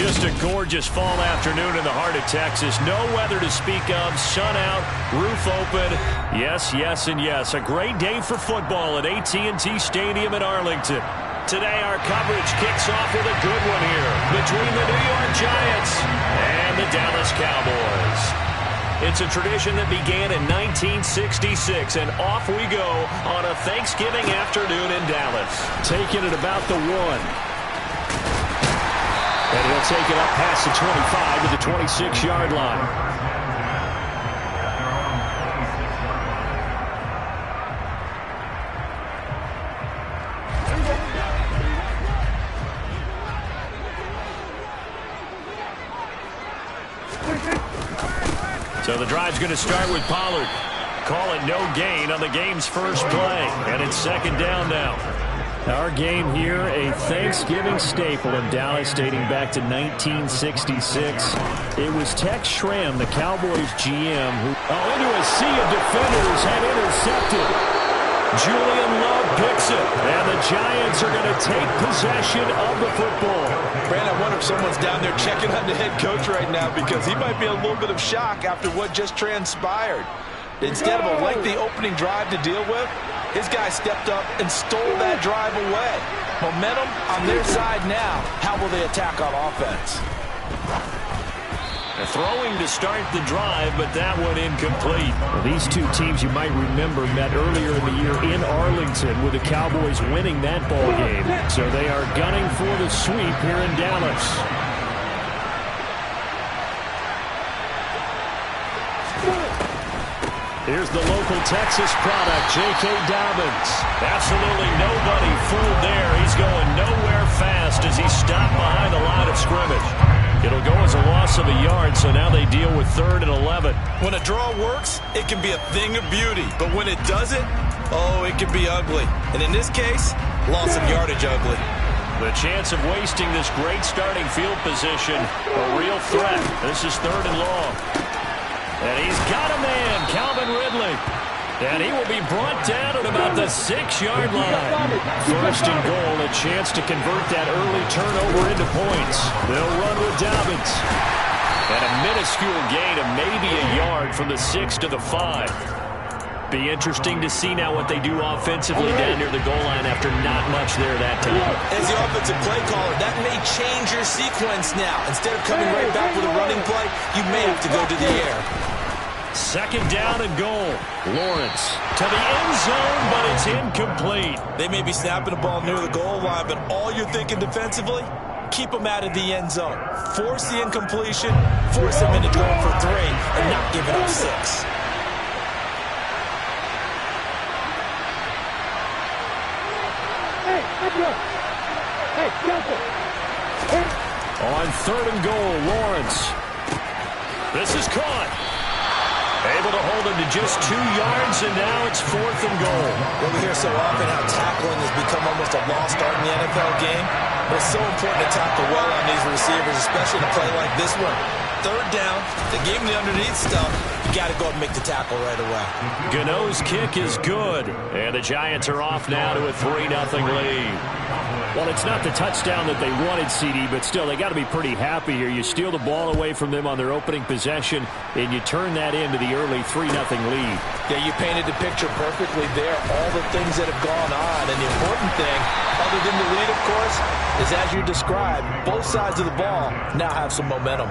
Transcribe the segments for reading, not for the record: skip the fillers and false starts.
Just a gorgeous fall afternoon in the heart of Texas. No weather to speak of. Sun out, roof open. Yes, yes, and yes. A great day for football at AT&T Stadium in Arlington. Today our coverage kicks off with a good one here between the New York Giants and the Dallas Cowboys. It's a tradition that began in 1966, and off we go on a Thanksgiving afternoon in Dallas. Taking it about the 1. And he'll take it up past the 25 to the 26-yard line. So the drive's going to start with Pollard. Call it no gain on the game's first play. And it's second down now. Our game here, a Thanksgiving staple in Dallas dating back to 1966. It was Tex Schramm, the Cowboys GM, who into a sea of defenders had intercepted. Julian Love picks it, and the Giants are going to take possession of the football. Brandon, I wonder if someone's down there checking on the head coach right now because he might be a little bit of shock after what just transpired. Instead of a lengthy opening drive to deal with, his guy stepped up and stole that drive away. Momentum on their side now. How will they attack on offense? Throwing to start the drive, but that one incomplete. Well, these two teams you might remember met earlier in the year in Arlington with the Cowboys winning that ball game. So they are gunning for the sweep here in Dallas. Here's the local Texas product, J.K. Dobbins. Absolutely nobody fooled there. He's going nowhere fast as he stopped behind the line of scrimmage. It'll go as a loss of a yard, so now they deal with 3rd and 11. When a draw works, it can be a thing of beauty. But when it doesn't, oh, it can be ugly. And in this case, loss of yardage ugly. The chance of wasting this great starting field position, a real threat. This is 3rd and long. And he's got a man, Calvin Ridley. And he will be brought down at about the 6-yard line. 1st and goal, a chance to convert that early turnover into points. They'll run with Dobbins. And a minuscule gain of maybe a yard from the 6 to the 5. Be interesting to see now what they do offensively down near the goal line after not much there that time. As the offensive play caller, that may change your sequence now. Instead of coming right back with a running play, you may have to go to the air. 2nd down and goal. Lawrence to the end zone, but it's incomplete. They may be snapping the ball near the goal line, but all you're thinking defensively, keep them out of the end zone. Force the incompletion, force them into going for 3, and not giving up 6. On 3rd and goal, Lawrence. This is caught. Able to hold him to just 2 yards, and now it's 4th and goal. Well, we hear so often how tackling has become almost a lost art in the NFL game. But it's so important to tackle well on these receivers, especially in a play like this one. 3rd down, they gave him the underneath stuff. You got to go and make the tackle right away. Gano's kick is good, and the Giants are off now to a 3-0 lead. Well, it's not the touchdown that they wanted, CD, but still, they got to be pretty happy here. You steal the ball away from them on their opening possession, and you turn that into the early 3-0 lead. Yeah, you painted the picture perfectly there, all the things that have gone on. And the important thing, other than the lead, of course, is as you described, both sides of the ball now have some momentum.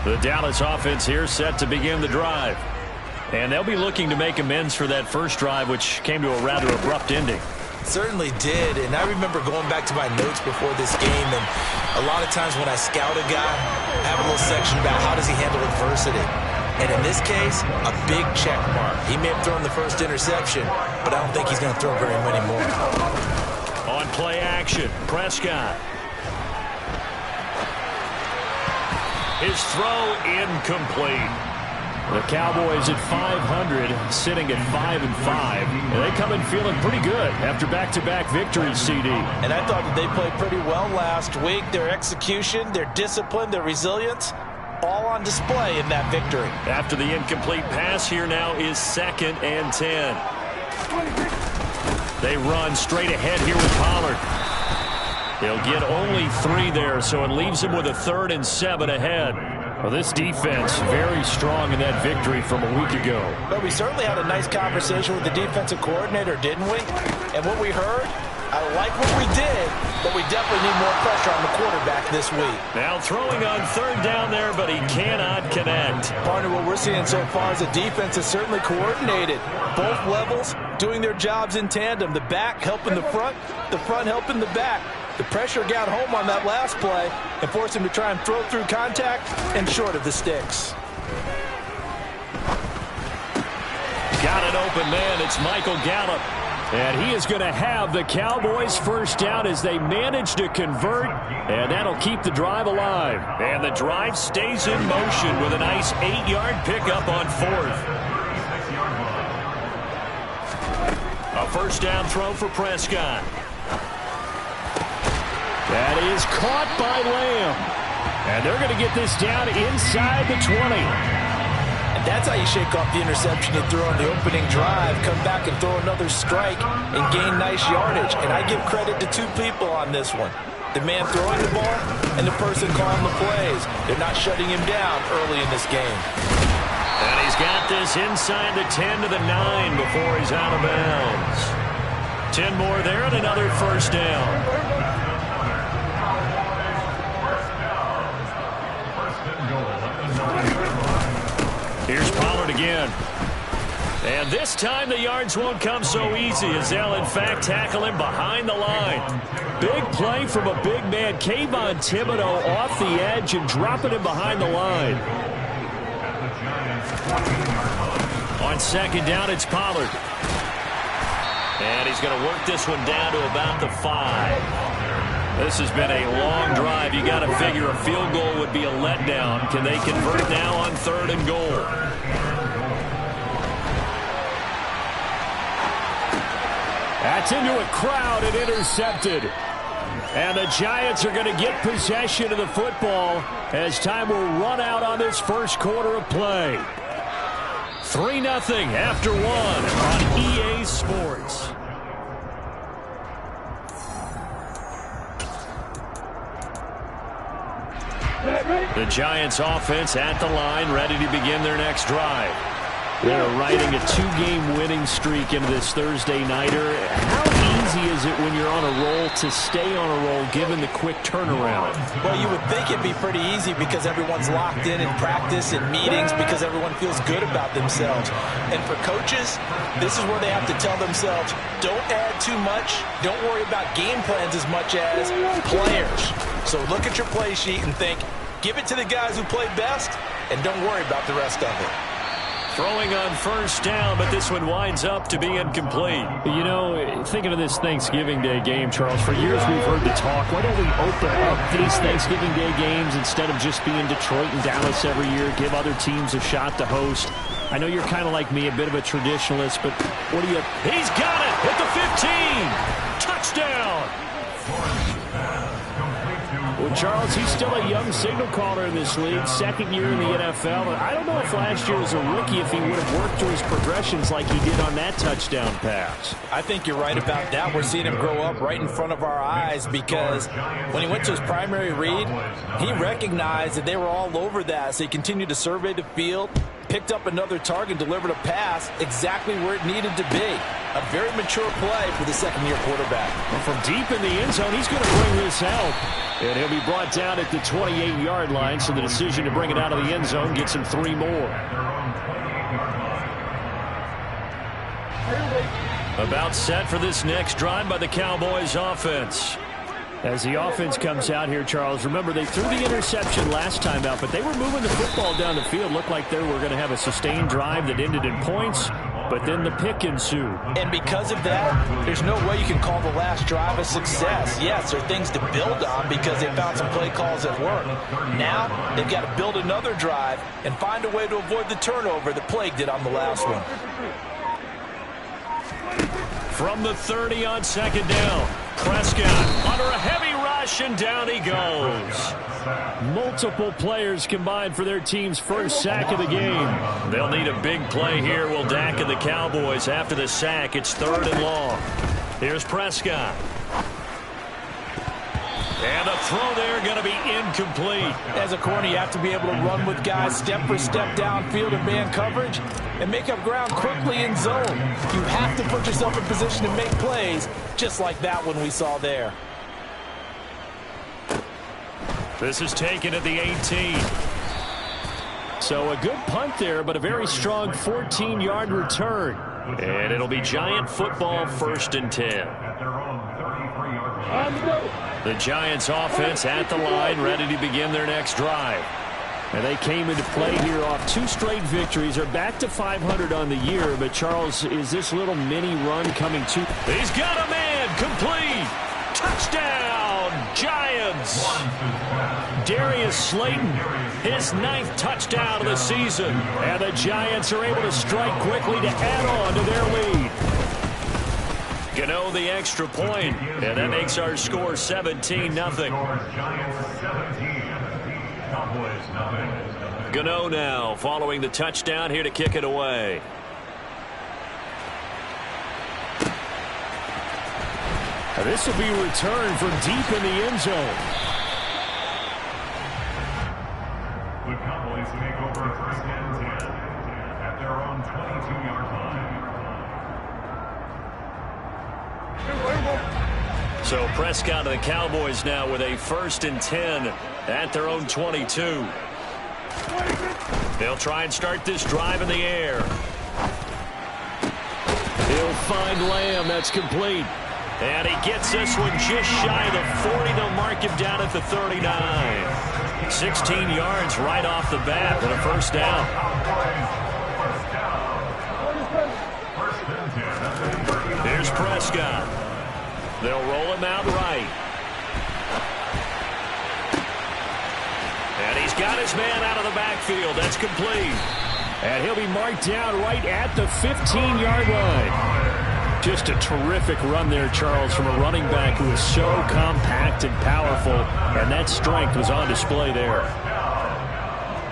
The Dallas offense here set to begin the drive. And they'll be looking to make amends for that first drive, which came to a rather abrupt ending. Certainly did, and I remember going back to my notes before this game, and a lot of times when I scout a guy, I have a little section about how does he handle adversity. And in this case, a big check mark. He may have thrown the first interception, but I don't think he's going to throw very many more. On play action, Prescott. His throw incomplete. The Cowboys at 500, sitting at 5-5. And they come in feeling pretty good after back-to-back victories, CD. And I thought that they played pretty well last week. Their execution, their discipline, their resilience, all on display in that victory. After the incomplete pass, here now is 2nd and 10. They run straight ahead here with Pollard. He'll get only 3 there, so it leaves him with a 3rd and 7 ahead. Well, this defense very strong in that victory from a week ago. But we certainly had a nice conversation with the defensive coordinator, didn't we? And what we heard, I like what we did, but we definitely need more pressure on the quarterback this week. Now throwing on 3rd down there, but he cannot connect. Partner, what we're seeing so far is the defense is certainly coordinated. Both levels doing their jobs in tandem. The back helping the front helping the back. The pressure got home on that last play and forced him to try and throw through contact and short of the sticks. Got an open man. It's Michael Gallup. And he is going to have the Cowboys' first down as they manage to convert. And that'll keep the drive alive. And the drive stays in motion with a nice 8-yard pickup on 4th. A first down throw for Prescott. That is caught by Lamb. And they're going to get this down inside the 20. And that's how you shake off the interception you threw on the opening drive. Come back and throw another strike and gain nice yardage. And I give credit to 2 people on this one. The man throwing the ball and the person calling the plays. They're not shutting him down early in this game. And he's got this inside the 10 to the 9 before he's out of bounds. 10 more there and another first down. Here's Pollard again. And this time the yards won't come so easy as they'll in fact tackle him behind the line. Big play from a big man. Kayvon Thibodeau off the edge and dropping him behind the line. On 2nd down, it's Pollard. And he's going to work this one down to about the 5. This has been a long drive. You got to figure a field goal would be a letdown. Can they convert now on 3rd and goal? That's into a crowd and intercepted. And the Giants are going to get possession of the football as time will run out on this first quarter of play. 3-0 after 1 on EA Sports. The Giants offense at the line, ready to begin their next drive. They're riding a 2-game winning streak into this Thursday nighter. How easy is it when you're on a roll to stay on a roll given the quick turnaround? Well, you would think it'd be pretty easy because everyone's locked in practice and meetings because everyone feels good about themselves. And for coaches, this is where they have to tell themselves, don't add too much, don't worry about game plans as much as players. So look at your play sheet and think, give it to the guys who play best and don't worry about the rest of it. Throwing on first down, but this one winds up to be incomplete. You know, thinking of this Thanksgiving Day game, Charles, for years we've heard the talk, why don't we open up these Thanksgiving Day games instead of just being Detroit and Dallas every year, give other teams a shot to host? I know you're kind of like me, a bit of a traditionalist, but what do you... He's got it at the 15. Touchdown. Well, Charles, he's still a young signal caller in this league, 2nd year in the NFL. And I don't know if last year as a rookie, if he would have worked through his progressions like he did on that touchdown pass. I think you're right about that. We're seeing him grow up right in front of our eyes because when he went to his primary read, he recognized that they were all over that. So he continued to survey the field, picked up another target, delivered a pass exactly where it needed to be. A very mature play for the 2nd-year quarterback. And from deep in the end zone, he's going to bring this out. And he'll be brought down at the 28-yard line, so the decision to bring it out of the end zone gets him 3 more. About set for this next drive by the Cowboys offense. As the offense comes out here, Charles, remember they threw the interception last time out, but they were moving the football down the field. Looked like they were going to have a sustained drive that ended in points, but then the pick ensued. And because of that, there's no way you can call the last drive a success. Yes, there are things to build on because they found some play calls that work. Now, they've got to build another drive and find a way to avoid the turnover that plagued it on the last one. From the 30 on 2nd down, Prescott under a heavy rush, and down he goes. Multiple players combined for their team's first sack of the game. They'll need a big play here, will Dak and the Cowboys. After the sack, it's 3rd and long. Here's Prescott. And the throw there going to be incomplete. As a corner, you have to be able to run with guys step for step downfield in man coverage and make up ground quickly in zone. You have to put yourself in position to make plays, just like that one we saw there. This is taken at the 18. So a good punt there, but a very strong 14-yard return. And it'll be Giant football, 1st and 10. The Giants offense at the line, ready to begin their next drive. And they came into play here off 2 straight victories. They're back to 500 on the year. But, Charles, is this little mini run coming to? He's got a man. Complete. Touchdown, Giants. Darius Slayton, his 9th touchdown of the season. And the Giants are able to strike quickly to add on to their lead. Gano the extra point, and that makes our score 17-0. Gano now following the touchdown here to kick it away. This will be returned from deep in the end zone. The Cowboys take over 1st and 10 at their own 22-yard line. So Prescott and the Cowboys now with a 1st and 10 at their own 22. They'll try and start this drive in the air. He'll find Lamb. That's complete. And he gets this one just shy of the 40. They'll mark him down at the 39. 16 yards right off the bat and a 1st down. Here's Prescott. They'll roll him out right. And he's got his man out of the backfield. That's complete. And he'll be marked down right at the 15-yard line. Just a terrific run there, Charles, from a running back who is so compact and powerful, and that strength was on display there.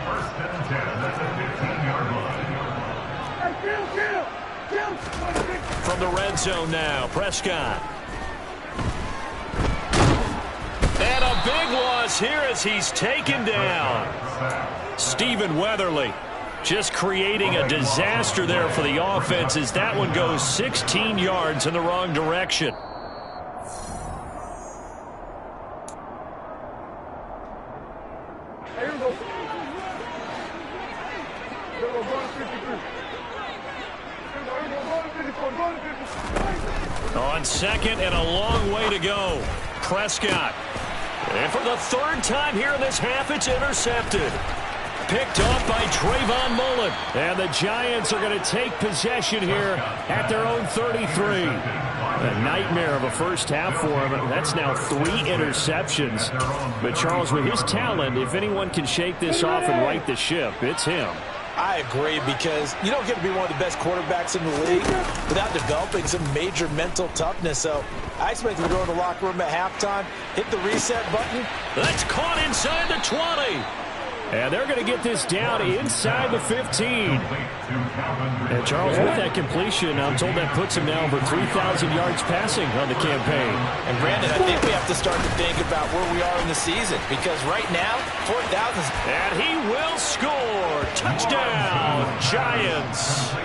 1st and 10 at the 15-yard line. From the red zone now, Prescott. And a big loss here as he's taken down. Stephen Weatherly just creating a disaster there for the offense as that one goes 16 yards in the wrong direction. On 2nd and a long way to go. Prescott. And for the 3rd time here in this half, it's intercepted. Picked off by Trayvon Mullen. And the Giants are going to take possession here at their own 33. A nightmare of a first half for him. That's now 3 interceptions. But, Charles, with his talent, if anyone can shake this off and right the ship, it's him. I agree, because you don't get to be one of the best quarterbacks in the league without developing some major mental toughness. So I expect him to go in the locker room at halftime, hit the reset button. That's caught inside the 20. And they're going to get this down inside the 15. And Charles, with that completion, I'm told that puts him now over 3,000 yards passing on the campaign. And Brandon, I think we have to start to think about where we are in the season, because right now, 4,000. And he will score. Touchdown, Giants.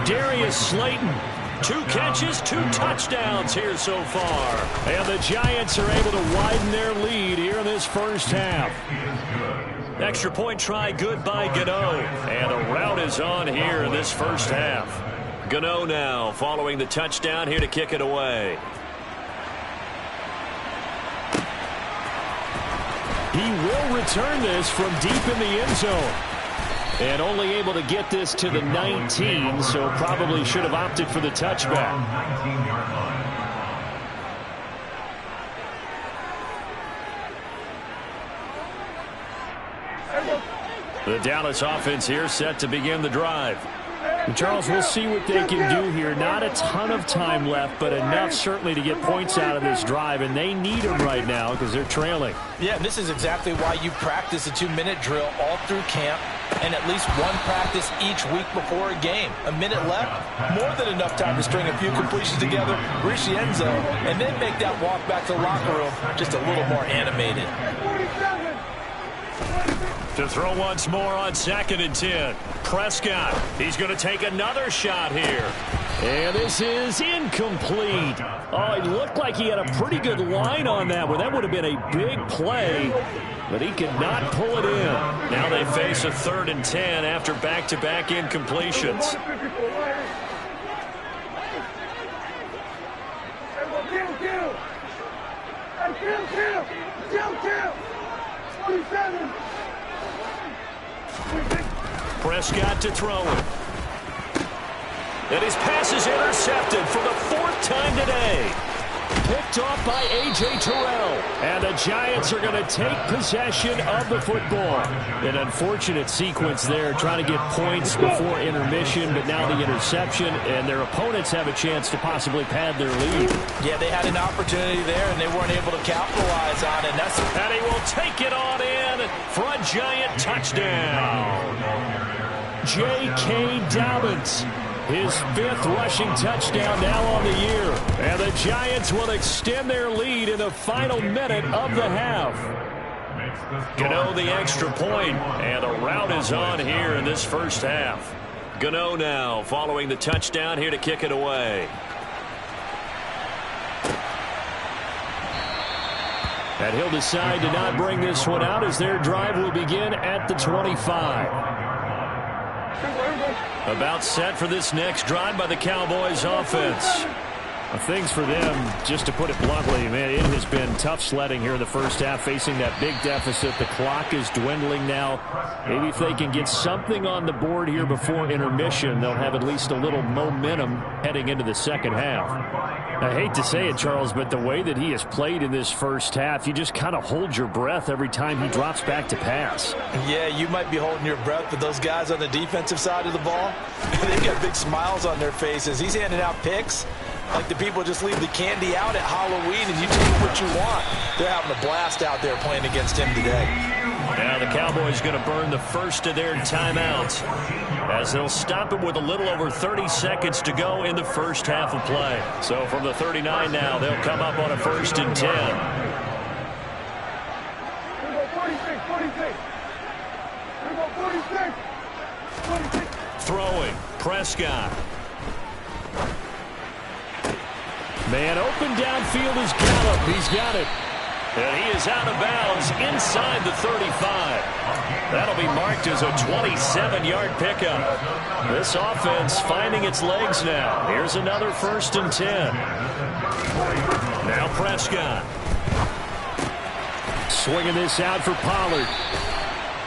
Darius Slayton. 2 catches, 2 touchdowns here so far. And the Giants are able to widen their lead here in this first half. Extra point try good by Gano. And a rout is on here in this first half. Gano now following the touchdown here to kick it away. He will return this from deep in the end zone. And only able to get this to the 19, so probably should have opted for the touchback. The Dallas offense here set to begin the drive. And Charles, we'll see what they can do here. Not a ton of time left, but enough certainly to get points out of this drive, and they need them right now because they're trailing. Yeah, this is exactly why you practice a 2-minute drill all through camp. and at least one practice each week before a game. A minute left, more than enough time to string a few completions together, reach the end zone, and then make that walk back to the locker room just a little more animated. To throw once more on 2nd and 10. Prescott, he's going to take another shot here. And this is incomplete. Oh, it looked like he had a pretty good line on that one. That would have been a big play, but he could not pull it in. Now they face a 3rd and 10 after back-to-back incompletions. Prescott to throw it. And his pass is intercepted for the 4th time today. Picked off by A.J. Terrell. And the Giants are going to take possession of the football. An unfortunate sequence there, trying to get points before intermission, but now the interception, and their opponents have a chance to possibly pad their lead. Yeah, they had an opportunity there, and they weren't able to capitalize on it. And he will take it on in for a Giant touchdown. J.K. Dobbins, his 5th rushing touchdown now on the year. And the Giants will extend their lead in the final minute of the half. Gano the extra point, and a rout is on here in this first half. Gano now following the touchdown here to kick it away. And he'll decide to not bring this one out as their drive will begin at the 25. About set for this next drive by the Cowboys offense. Things for them, just to put it bluntly, man, it has been tough sledding here in the first half, facing that big deficit. The clock is dwindling now. Maybe if they can get something on the board here before intermission, they'll have at least a little momentum heading into the second half. I hate to say it, Charles, but the way that he has played in this first half, you just kind of hold your breath every time he drops back to pass. Yeah, you might be holding your breath, but those guys on the defensive side of the ball, they've got big smiles on their faces. He's handing out picks like the people just leave the candy out at Halloween and you take what you want. They're having a blast out there playing against him today. Now the Cowboys going to burn the first of their timeouts as they'll stop it with a little over 30 seconds to go in the first half of play. So from the 39 now, they'll come up on a 1st and 10. Throwing, Prescott. Man open downfield is Gallup. He's got it. And he is out of bounds inside the 35. That'll be marked as a 27-yard pickup. This offense finding its legs now. Here's another 1st and 10. Now Prescott. Swinging this out for Pollard.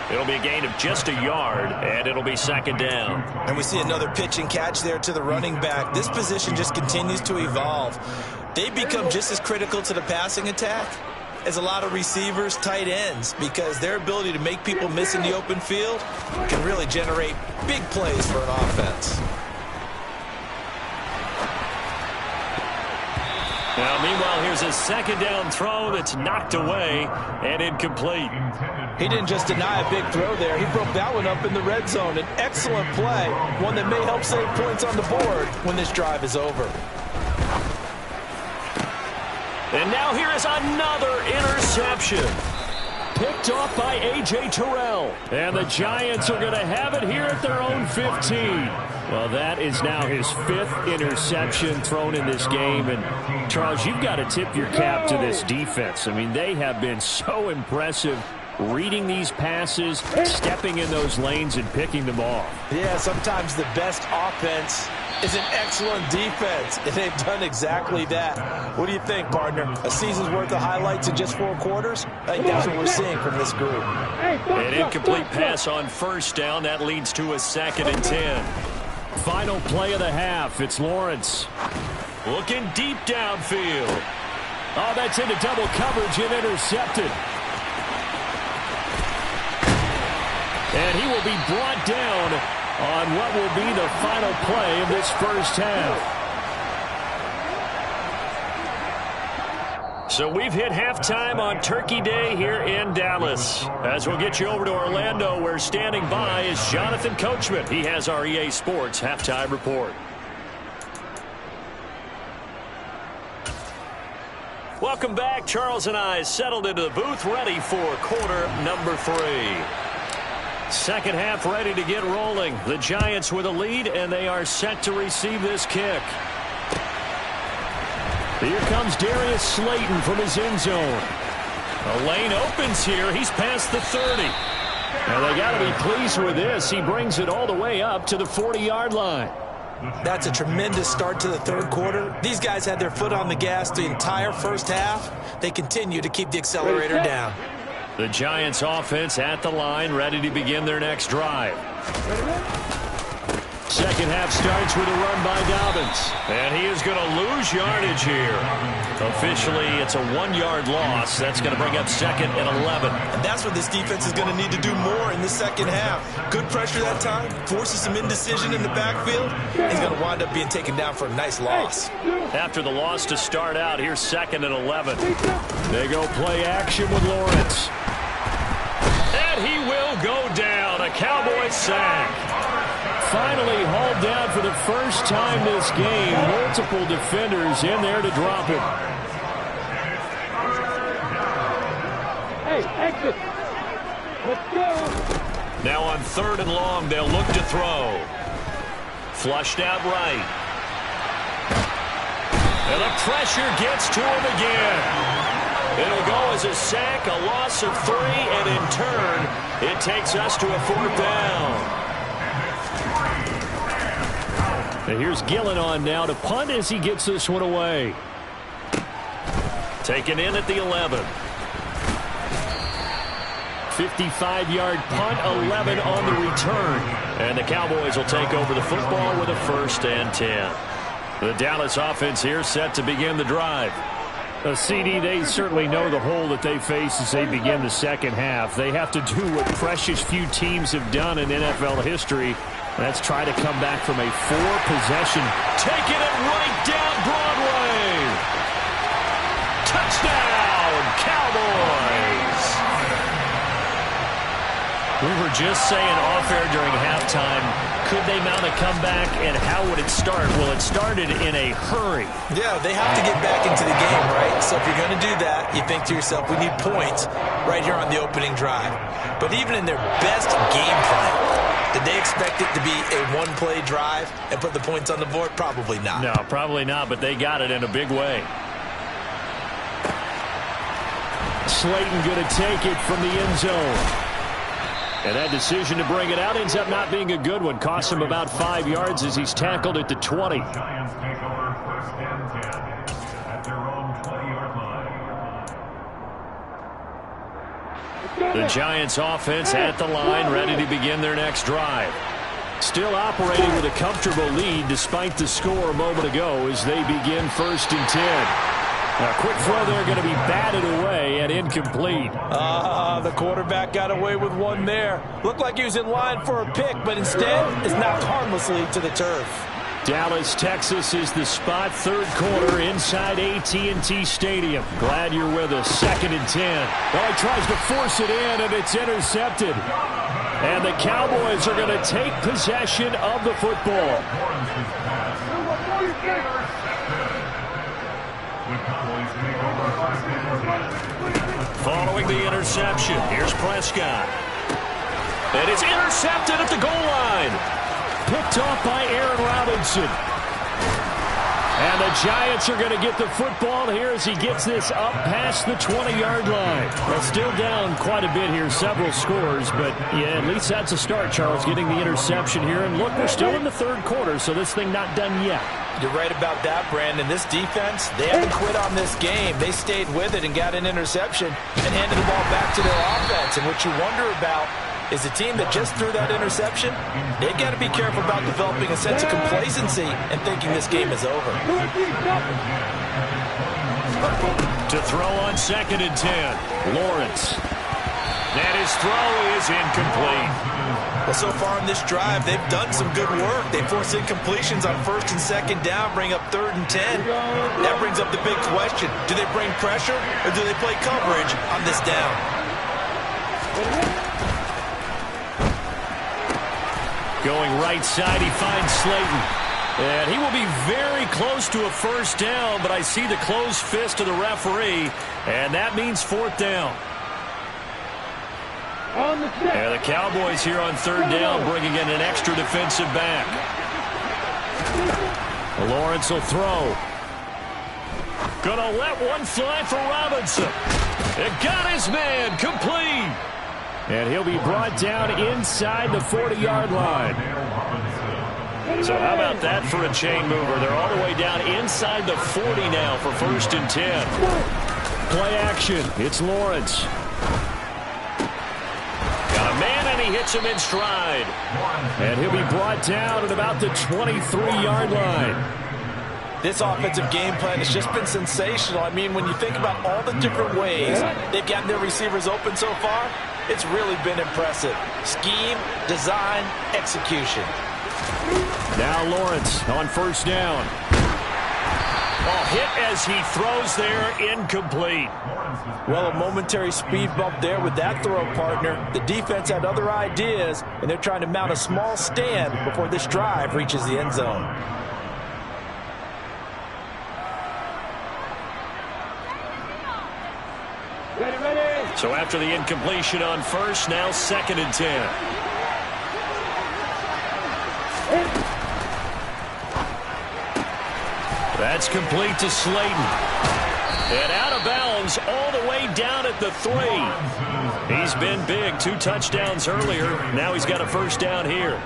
It'll be a gain of just a yard, and it'll be 2nd down. And we see another pitch and catch there to the running back. This position just continues to evolve. They become just as critical to the passing attack as a lot of receivers, tight ends, because their ability to make people miss in the open field can really generate big plays for an offense. Now, meanwhile, here's a 2nd down throw that's knocked away and incomplete. He didn't just deny a big throw there. He broke that one up in the red zone. An excellent play, one that may help save points on the board when this drive is over. And now here is another interception. Picked off by A.J. Terrell. And the Giants are going to have it here at their own 15. Well, that is now his 5th interception thrown in this game. And, Charles, you've got to tip your cap to this defense. I mean, they have been so impressive reading these passes, stepping in those lanes, and picking them off. Yeah, sometimes the best offense is an excellent defense, and they've done exactly that. What do you think, partner? A season's worth of highlights in just 4 quarters? I think that's what we're seeing from this group. An incomplete pass on 1st down. That leads to a 2nd and 10. Final play of the half. It's Lawrence. Looking deep downfield. Oh, that's into double coverage and intercepted. And he will be brought down on what will be the final play of this first half. So we've hit halftime on Turkey Day here in Dallas. As we'll get you over to Orlando, where standing by is Jonathan Coachman. He has our EA Sports halftime report. Welcome back. Charles and I settled into the booth, ready for quarter number 3. Second half ready to get rolling. The Giants with a lead, and they are set to receive this kick. Here comes Darius Slayton from his end zone. A lane opens here. He's past the 30. Now they got to be pleased with this. He brings it all the way up to the 40-yard line. That's a tremendous start to the third quarter. These guys had their foot on the gas the entire first half. They continue to keep the accelerator down. The Giants offense at the line, ready to begin their next drive. Second half starts with a run by Dobbins. And he is going to lose yardage here. Officially, it's a 1-yard loss. That's going to bring up second and 11. And that's what this defense is going to need to do more in the second half. Good pressure that time, forces some indecision in the backfield. He's going to wind up being taken down for a nice loss. After the loss to start out, here's second and 11. They go play action with Lawrence. And he will go down. A Cowboy sack. Finally hauled down for the first time this game. Multiple defenders in there to drop him. Hey, exit. Let's go. Now on third and long, they'll look to throw. Flushed out right. And the pressure gets to him again. It'll go as a sack, a loss of 3, and in turn, it takes us to a 4th down. And here's Gillen on now to punt as he gets this one away. Taken in at the 11. 55-yard punt, 11 on the return. And the Cowboys will take over the football with a 1st and 10. The Dallas offense here set to begin the drive. CD, they certainly know the hole that they face as they begin the second half. They have to do what precious few teams have done in NFL history. Let's try to come back from a 4-possession. Taking it right down Broadway. Touchdown, Cowboys. We were just saying off-air during halftime, could they mount a comeback, and how would it start? Well, it started in a hurry. Yeah, they have to get back into the game, right? So if you're going to do that, you think to yourself, we need points right here on the opening drive. But even in their best game plan, did they expect it to be a one-play drive and put the points on the board? Probably not. No, probably not, but they got it in a big way. Slayton going to take it from the end zone. And that decision to bring it out ends up not being a good one. Costs him about 5 yards as he's tackled at the 20. Giants take over 1st and 10 at their own 20-yard line. The Giants offense at the line, ready to begin their next drive. Still operating with a comfortable lead despite the score a moment ago as they begin 1st and 10. A quick throw there going to be batted away and incomplete. The quarterback got away with one there. Looked like he was in line for a pick, but instead is knocked harmlessly to the turf. Dallas, Texas is the spot. Third quarter inside AT&T Stadium. Glad you're with us. 2nd and 10. Well, he tries to force it in, and it's intercepted. And the Cowboys are going to take possession of the football. Following the interception, here's Prescott. And it's intercepted at the goal line. Picked off by Aaron Robinson. And the Giants are going to get the football here as he gets this up past the 20-yard line. Well, still down quite a bit here, several scores, but yeah, at least that's a start, Charles, getting the interception here. And look, we're still in the third quarter, so this thing not done yet. You're right about that, Brandon. This defense, they haven't quit on this game. They stayed with it and got an interception and handed the ball back to their offense. And what you wonder about is a team that just threw that interception, they got to be careful about developing a sense of complacency and thinking this game is over. To throw on 2nd and 10, Lawrence. And his throw is incomplete. Well, so far in this drive, they've done some good work. They force incompletions on 1st and 2nd down, bring up 3rd and 10. That brings up the big question. Do they bring pressure or do they play coverage on this down? Going right side, he finds Slayton. And he will be very close to a 1st down, but I see the closed fist of the referee, and that means 4th down. And the Cowboys here on 3rd down, bringing in an extra defensive back. Lawrence will throw. Gonna let one fly for Robinson. It got his man complete. And he'll be brought down inside the 40-yard line. So how about that for a chain mover? They're all the way down inside the 40 now for 1st and 10. Play action. It's Lawrence. Got a man, and he hits him in stride. And he'll be brought down at about the 23-yard line. This offensive game plan has just been sensational. I mean, when you think about all the different ways they've gotten their receivers open so far, it's really been impressive. Scheme, design, execution. Now Lawrence on 1st down. Hit as he throws there, incomplete. Well, a momentary speed bump there with that throw, partner. The defense had other ideas, and they're trying to mount a small stand before this drive reaches the end zone. So after the incompletion on 1st, now 2nd and 10. That's complete to Slayton. And out of bounds all the way down at the 3. He's been big. 2 touchdowns earlier. Now he's got a 1st down here.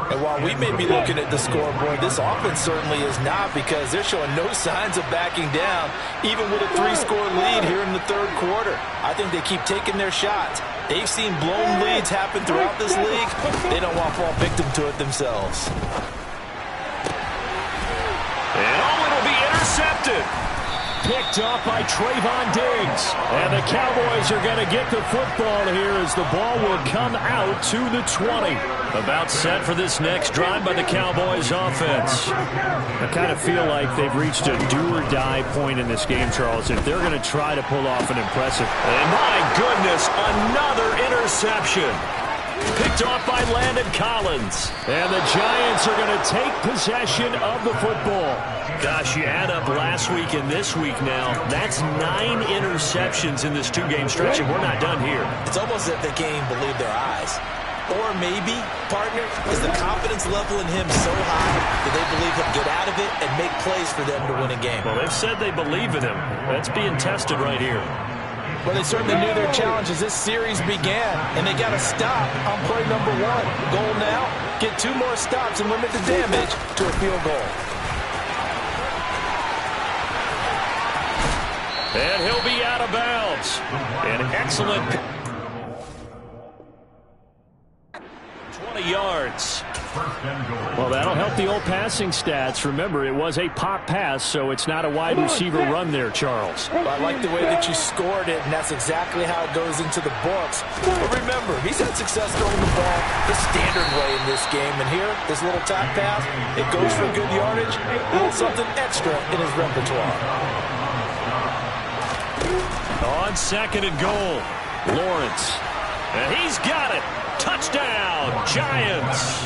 And while we may be looking at the scoreboard, this offense certainly is not, because they're showing no signs of backing down, even with a 3-score lead here in the 3rd quarter. I think they keep taking their shots. They've seen blown leads happen throughout this league. They don't want to fall victim to it themselves. And it'll be intercepted. Picked off by Trayvon Diggs. And the Cowboys are going to get the football here as the ball will come out to the 20. About set for this next drive by the Cowboys offense. I kind of feel like they've reached a do-or-die point in this game, Charles, if they're going to try to pull off an impressive. And my goodness, another interception. Picked off by Landon Collins. And the Giants are going to take possession of the football. Gosh, you add up last week and this week now. That's 9 interceptions in this 2-game stretch, and we're not done here. It's almost as if they can't even believe their eyes. Or maybe, partner, is the confidence level in him so high that they believe he'll get out of it and make plays for them to win a game. Well, they've said they believe in him. That's being tested right here. Well, they certainly knew their challenge as this series began, and they got to stop on play number 1. Goal now, get 2 more stops and limit the damage to a field goal. And he'll be out of bounds. An excellent 20 yards. Well, that'll help the old passing stats. Remember, it was a pop pass, so it's not a wide receiver run there, Charles. Well, I like the way that you scored it, and that's exactly how it goes into the books. But remember, he's had success throwing the ball the standard way in this game. And here, this little top pass, it goes for good yardage, a little something extra in his repertoire. On 2nd and goal, Lawrence. And he's got it. Touchdown, Giants.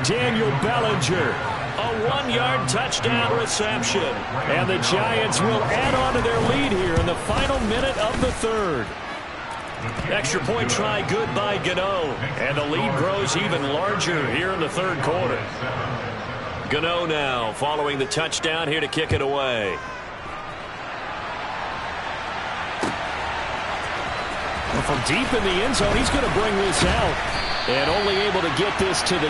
Daniel Bellinger. A 1-yard touchdown reception. And the Giants will add on to their lead here in the final minute of the 3rd. Extra point try good by Gano. And the lead grows even larger here in the 3rd quarter. Gano now following the touchdown here to kick it away. From deep in the end zone, he's going to bring this out. And only able to get this to the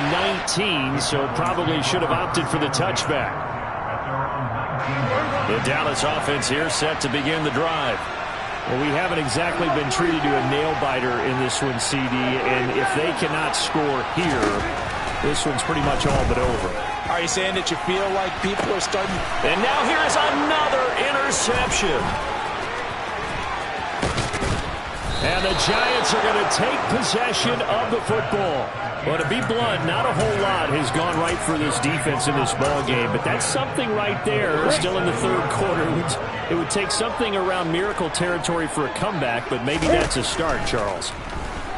19, so probably should have opted for the touchback. The Dallas offense here set to begin the drive. Well, we haven't exactly been treated to a nail-biter in this one, CD, and if they cannot score here, this one's pretty much all but over. Are you saying that you feel like people are starting? And now here's another interception. And the Giants are going to take possession of the football. Well, to be blunt, not a whole lot has gone right for this defense in this ball game, but that's something right there. Still in the third quarter. It would take something around miracle territory for a comeback, but maybe that's a start, Charles.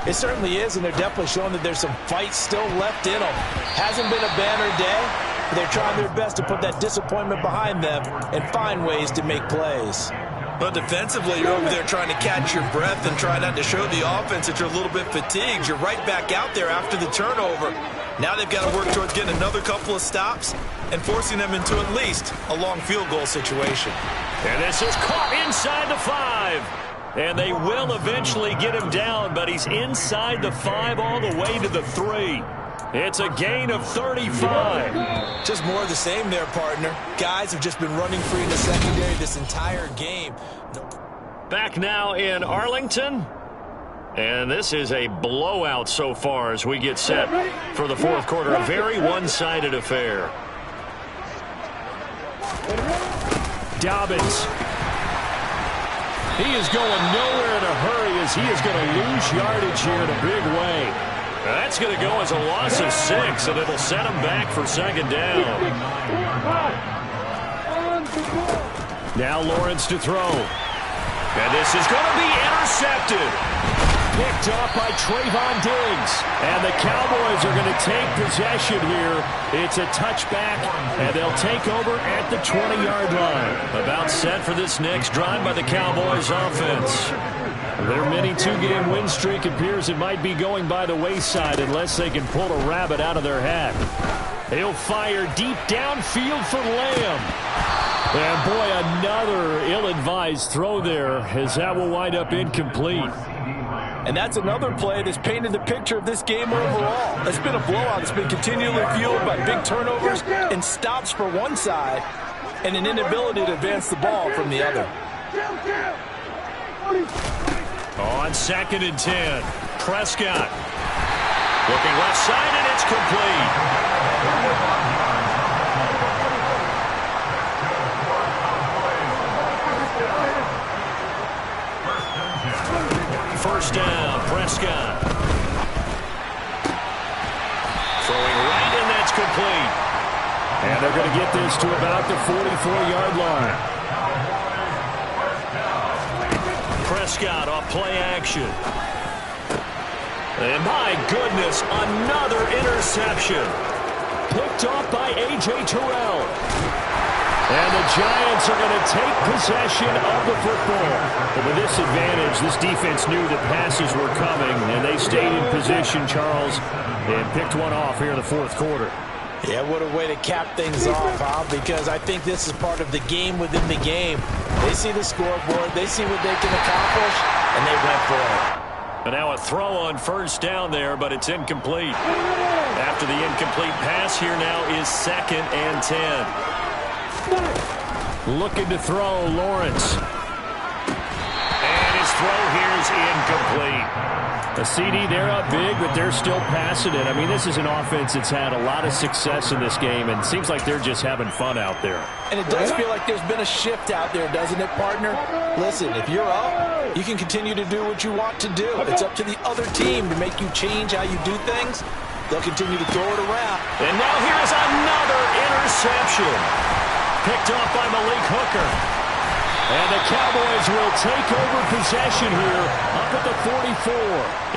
It certainly is, and they're definitely showing that there's some fight still left in them. Hasn't been a banner day, but they're trying their best to put that disappointment behind them and find ways to make plays. But defensively, you're over there trying to catch your breath and try not to show the offense that you're a little bit fatigued. You're right back out there after the turnover. Now they've got to work towards getting another couple of stops and forcing them into at least a long field goal situation. And this is caught inside the 5. And they will eventually get him down, but he's inside the 5 all the way to the 3. It's a gain of 35. Just more of the same there, partner. Guys have just been running free in the secondary this entire game. Back now in Arlington. And this is a blowout so far as we get set for the fourth quarter. A very one-sided affair. Dobbins. He is going nowhere in a hurry as he is going to lose yardage here in a big way. That's going to go as a loss of 6, and it'll set him back for second down. Now Lawrence to throw. And this is going to be intercepted. Picked off by Trayvon Diggs. And the Cowboys are going to take possession here. It's a touchback, and they'll take over at the 20-yard line. About set for this next drive by the Cowboys offense. Their mini two-game win streak appears it might be going by the wayside unless they can pull a rabbit out of their hat. He'll fire deep downfield for Lamb. And boy, another ill-advised throw there as that will wind up incomplete. And that's another play that's painted the picture of this game overall. It's been a blowout. It's been continually fueled by big turnovers and stops for one side and an inability to advance the ball from the other. On 2nd and 10, Prescott. Looking left side, and it's complete. First down, Prescott. Throwing right, and that's complete. And they're going to get this to about the 44-yard line. Prescott off play action. And my goodness, another interception. Picked off by A.J. Terrell. And the Giants are going to take possession of the football. But with this advantage, this defense knew that passes were coming, and they stayed in position, Charles, and picked one off here in the fourth quarter. Yeah, what a way to cap things off, huh? Because I think this is part of the game within the game. They see the scoreboard, they see what they can accomplish, and they went for it. And now a throw on first down there, but it's incomplete. After the incomplete pass, here now is 2nd and 10. Looking to throw, Lawrence. And his throw here is incomplete. A CD, they're up big, but they're still passing it. I mean, this is an offense that's had a lot of success in this game, and it seems like they're just having fun out there. And it does feel like there's been a shift out there, doesn't it, partner? Listen, if you're up, you can continue to do what you want to do. It's up to the other team to make you change how you do things. They'll continue to throw it around. And now here's another interception. Picked off by Malik Hooker. And the Cowboys will take over possession here up at the 44.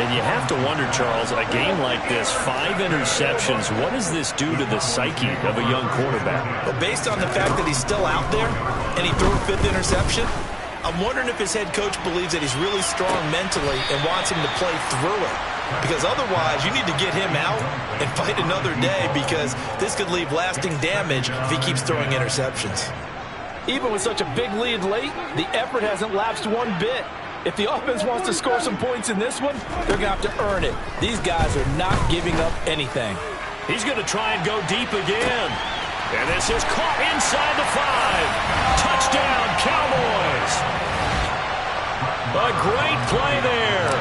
And you have to wonder, Charles, a game like this, 5 interceptions, what does this do to the psyche of a young quarterback? Well, based on the fact that he's still out there and he threw a 5th interception, I'm wondering if his head coach believes that he's really strong mentally and wants him to play through it. Because otherwise, you need to get him out and fight another day, because this could leave lasting damage if he keeps throwing interceptions. Even with such a big lead late, the effort hasn't lapsed one bit. If the offense wants to score some points in this one, they're going to have to earn it. These guys are not giving up anything. He's going to try and go deep again. And this is caught inside the 5. Touchdown, Cowboys. A great play there.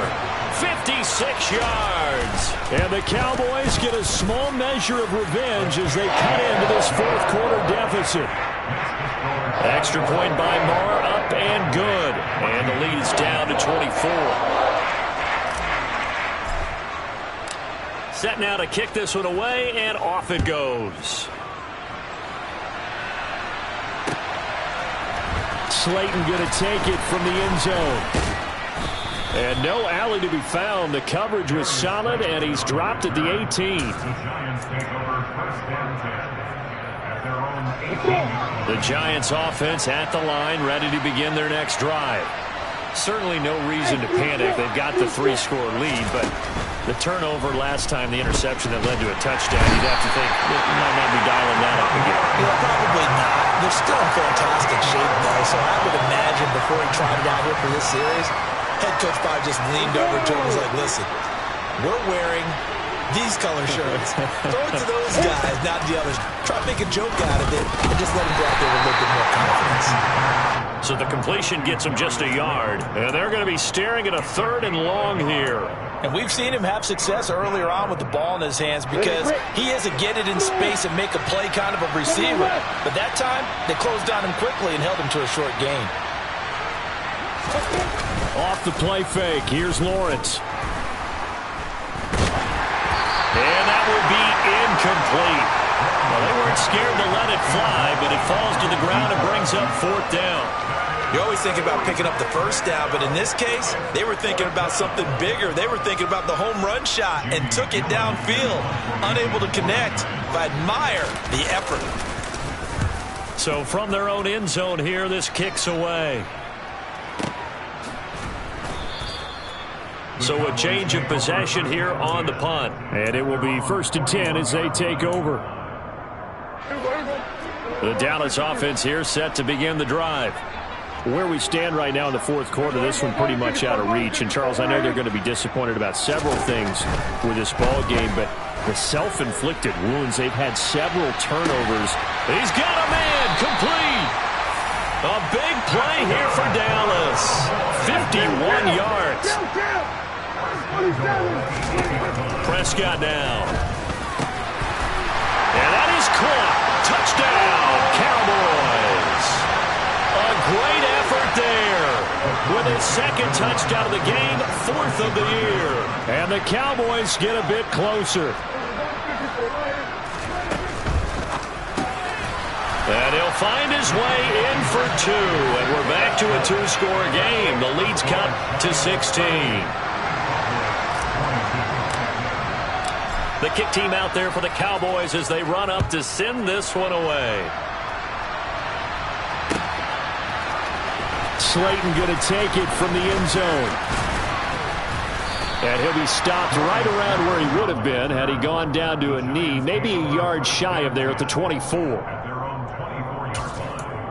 56 yards. And the Cowboys get a small measure of revenge as they cut into this fourth quarter deficit. Extra point by Marr, up and good. And the lead is down to 24. Set now to kick this one away, and off it goes. Slayton going to take it from the end zone. And no alley to be found. The coverage was solid, and he's dropped at the 18. The Giants take over first and 10 at their own 18. The Giants offense at the line, ready to begin their next drive. Certainly no reason to panic. They've got the 3-score lead, but the turnover last time, the interception that led to a touchdown, you'd have to think it might not be dialing that up again. Yeah, probably not. They're still in fantastic shape, though, so I would imagine before he tried it out here for this series, head coach probably just leaned over to him and was like, listen, we're wearing these color shirts. Throw it to those guys, not the others. Try to make a joke out of it and just let him go out there with a little bit more confidence. So the completion gets him just a yard, and they're going to be staring at a 3rd and long here. And we've seen him have success earlier on with the ball in his hands because he is a get it in space and make a play kind of a receiver. But that time, they closed on him quickly and held him to a short gain. Off the play fake, here's Lawrence. And that will be incomplete. Well, they weren't scared to let it fly, but it falls to the ground and brings up 4th down. You're always thinking about picking up the first down, but in this case, they were thinking about something bigger. They were thinking about the home run shot and took it downfield. Unable to connect, but admire the effort. So from their own end zone here, this kicks away. So a change of possession here on the punt. And it will be 1st and 10 as they take over. The Dallas offense here set to begin the drive. Where we stand right now in the 4th quarter, this one pretty much out of reach. And, Charles, I know they're going to be disappointed about several things with this ball game, but the self-inflicted wounds, they've had several turnovers. He's got a man, complete. A big play here for Dallas. 51 yards. Prescott now. And that is caught. Touchdown, Cowboys. A great effort there. With his 2nd touchdown of the game, 4th of the year. And the Cowboys get a bit closer. And he'll find his way in for 2. And we're back to a 2-score game. The lead's cut to 16. The kick team out there for the Cowboys as they run up to send this one away. Slayton going to take it from the end zone. And he'll be stopped right around where he would have been had he gone down to a knee, maybe a yard shy of there at the 24. At their own 24-yard line.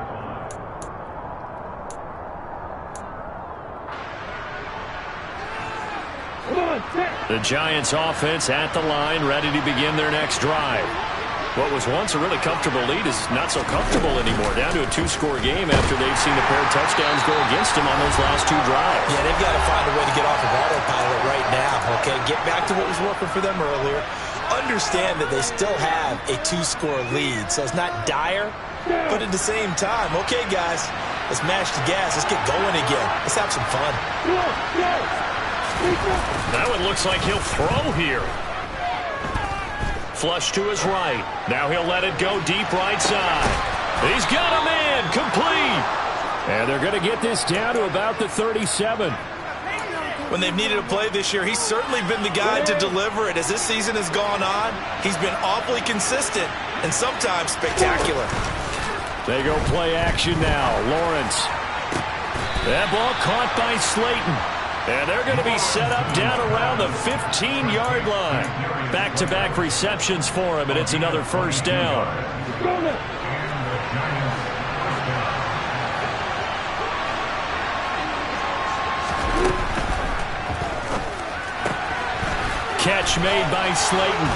The Giants offense at the line, ready to begin their next drive. What was once a really comfortable lead is not so comfortable anymore. Down to a 2-score game after they've seen a pair of touchdowns go against them on those last 2 drives. Yeah, they've got to find a way to get off of autopilot right now, okay? Get back to what was working for them earlier. Understand that they still have a 2-score lead, so it's not dire, but at the same time, okay, guys, let's mash the gas. Let's get going again. Let's have some fun. That one looks like he'll throw here. Flush to his right. Now he'll let it go deep right side. He's got a man, complete. And they're going to get this down to about the 37. When they've needed a play this year, he's certainly been the guy to deliver it. As this season has gone on, he's been awfully consistent and sometimes spectacular. They go play action now. Lawrence. That ball caught by Slayton. And they're going to be set up down around the 15-yard line. Back-to-back receptions for him, and it's another 1st down. Catch made by Slayton.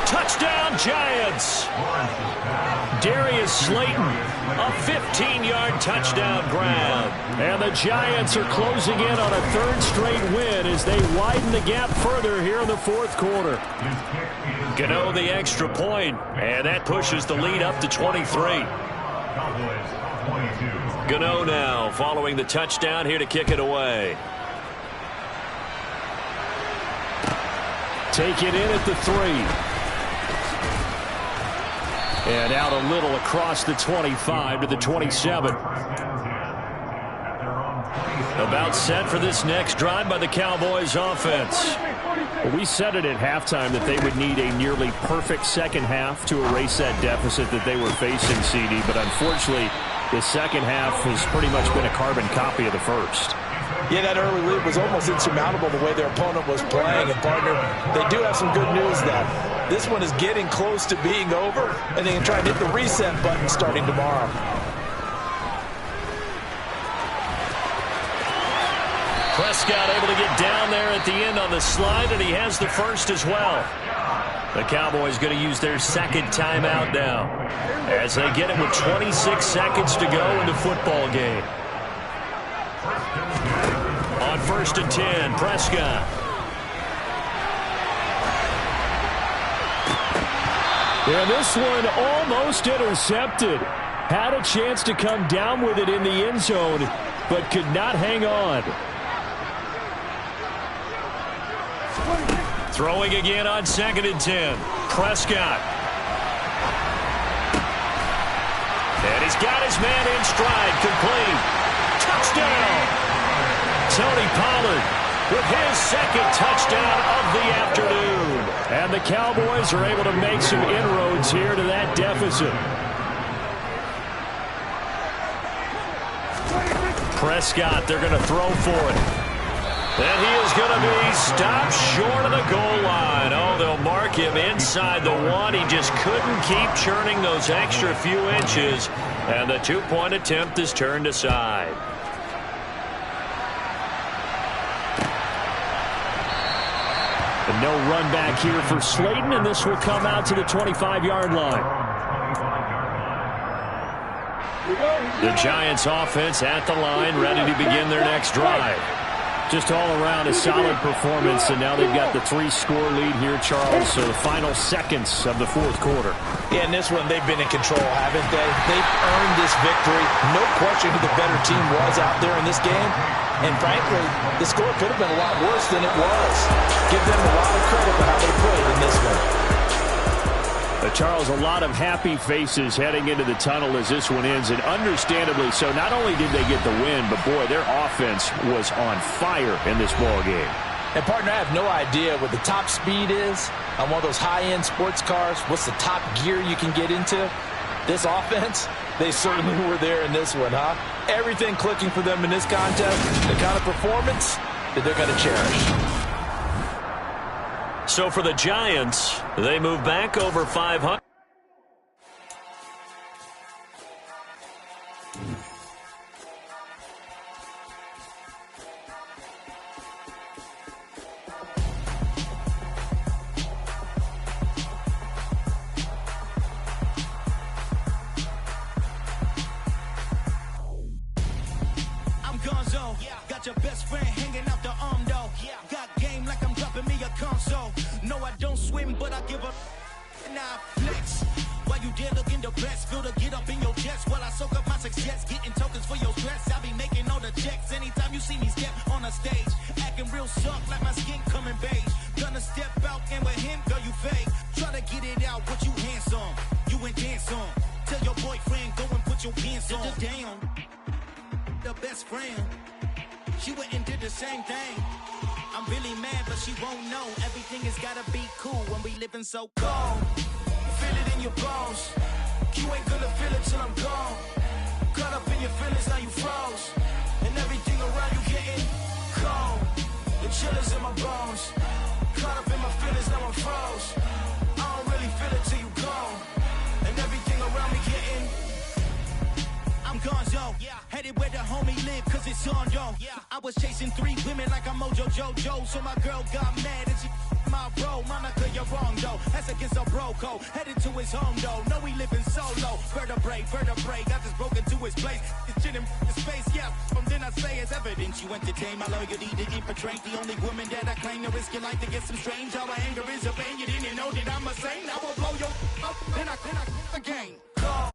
Touchdown, Giants. Darius Slayton, a 15-yard touchdown grab. And the Giants are closing in on a 3rd straight win as they widen the gap further here in the 4th quarter. Gano the extra point, and that pushes the lead up to 23. Gano now following the touchdown here to kick it away. Take it in at the 3. And out a little across the 25 to the 27. About set for this next drive by the Cowboys offense. Well, we said it at halftime that they would need a nearly perfect second half to erase that deficit that they were facing, CD. But unfortunately, the second half has pretty much been a carbon copy of the first. Yeah, that early lead was almost insurmountable the way their opponent was playing. And, partner, they do have some good news that this one is getting close to being over, and they can try and hit the reset button starting tomorrow. Prescott able to get down there at the end on the slide, and he has the first as well. The Cowboys going to use their second timeout now as they get it with 26 seconds to go in the football game. On 1st and 10, Prescott. And this one almost intercepted. Had a chance to come down with it in the end zone, but could not hang on. Throwing again on 2nd and 10. Prescott. And he's got his man in stride. Complete. Touchdown. Tony Pollard with his second touchdown of the afternoon. And the Cowboys are able to make some inroads here to that deficit. Prescott, they're going to throw for it. And he is going to be stopped short of the goal line. Oh, they'll mark him inside the 1. He just couldn't keep churning those extra few inches. And the 2-point attempt is turned aside. And no run back here for Slayton, and this will come out to the 25-yard line. The Giants offense at the line, ready to begin their next drive. Just all around a solid performance, and now they've got the 3-score lead here, Charles. So the final seconds of the 4th quarter. Yeah, in this one, they've been in control, haven't they? They've earned this victory. No question who the better team was out there in this game. And frankly, the score could have been a lot worse than it was. Give them a lot of credit for how they played in this one. Charles, a lot of happy faces heading into the tunnel as this one ends, and understandably so. Not only did they get the win, but boy, their offense was on fire in this ball game. And partner, I have no idea what the top speed is on one of those high-end sports cars. What's the top gear you can get into? This offense, they certainly were there in this one, huh? Everything clicking for them in this contest, the kind of performance that they're going to cherish. So for the Giants, they move back over 500. I'm Gonzo, got your best friend hanging out the arm though. Got game like I'm dropping me a console. No, I don't swim, but I give up. Now flex. While you there looking the best, feel to get up in your chest while I soak up my success. Getting tokens for your stress. I be making all the checks anytime you see me step on a stage. Acting real soft like my skin coming beige. Gonna step out and with him, girl, you fake. Try to get it out, what you handsome. You ain't dance on. Tell your boyfriend, go and put your pants on. Down. The best friend. She went and did the same thing. I'm really mad, but she won't know. Everything has gotta be cool when we living so cold. Feel it in your bones. You ain't gonna feel it till I'm gone. Caught up in your feelings, now you froze. And everything around you getting cold. The chill is in my bones. Caught up in my feelings, now I'm froze. I don't really feel it till you gone. And everything around me getting. I'm Gonzo, headed where the homie live, cause it's on, yo. I was chasing 3 women like I'm Mojo Jojo, so my girl got mad and she my bro. Monica, you're wrong, though. That's against a bro code. Headed to his home, though. No, he living solo. Vertebrae, got this broken to his place. It's chin in his space, yeah. From then I say it's evidence you entertain my loyalty to infiltrate. The only woman that I claim to risk your life to get some strange. How my anger is a pain. You didn't know that I'm a saint. I will blow your up, then I again.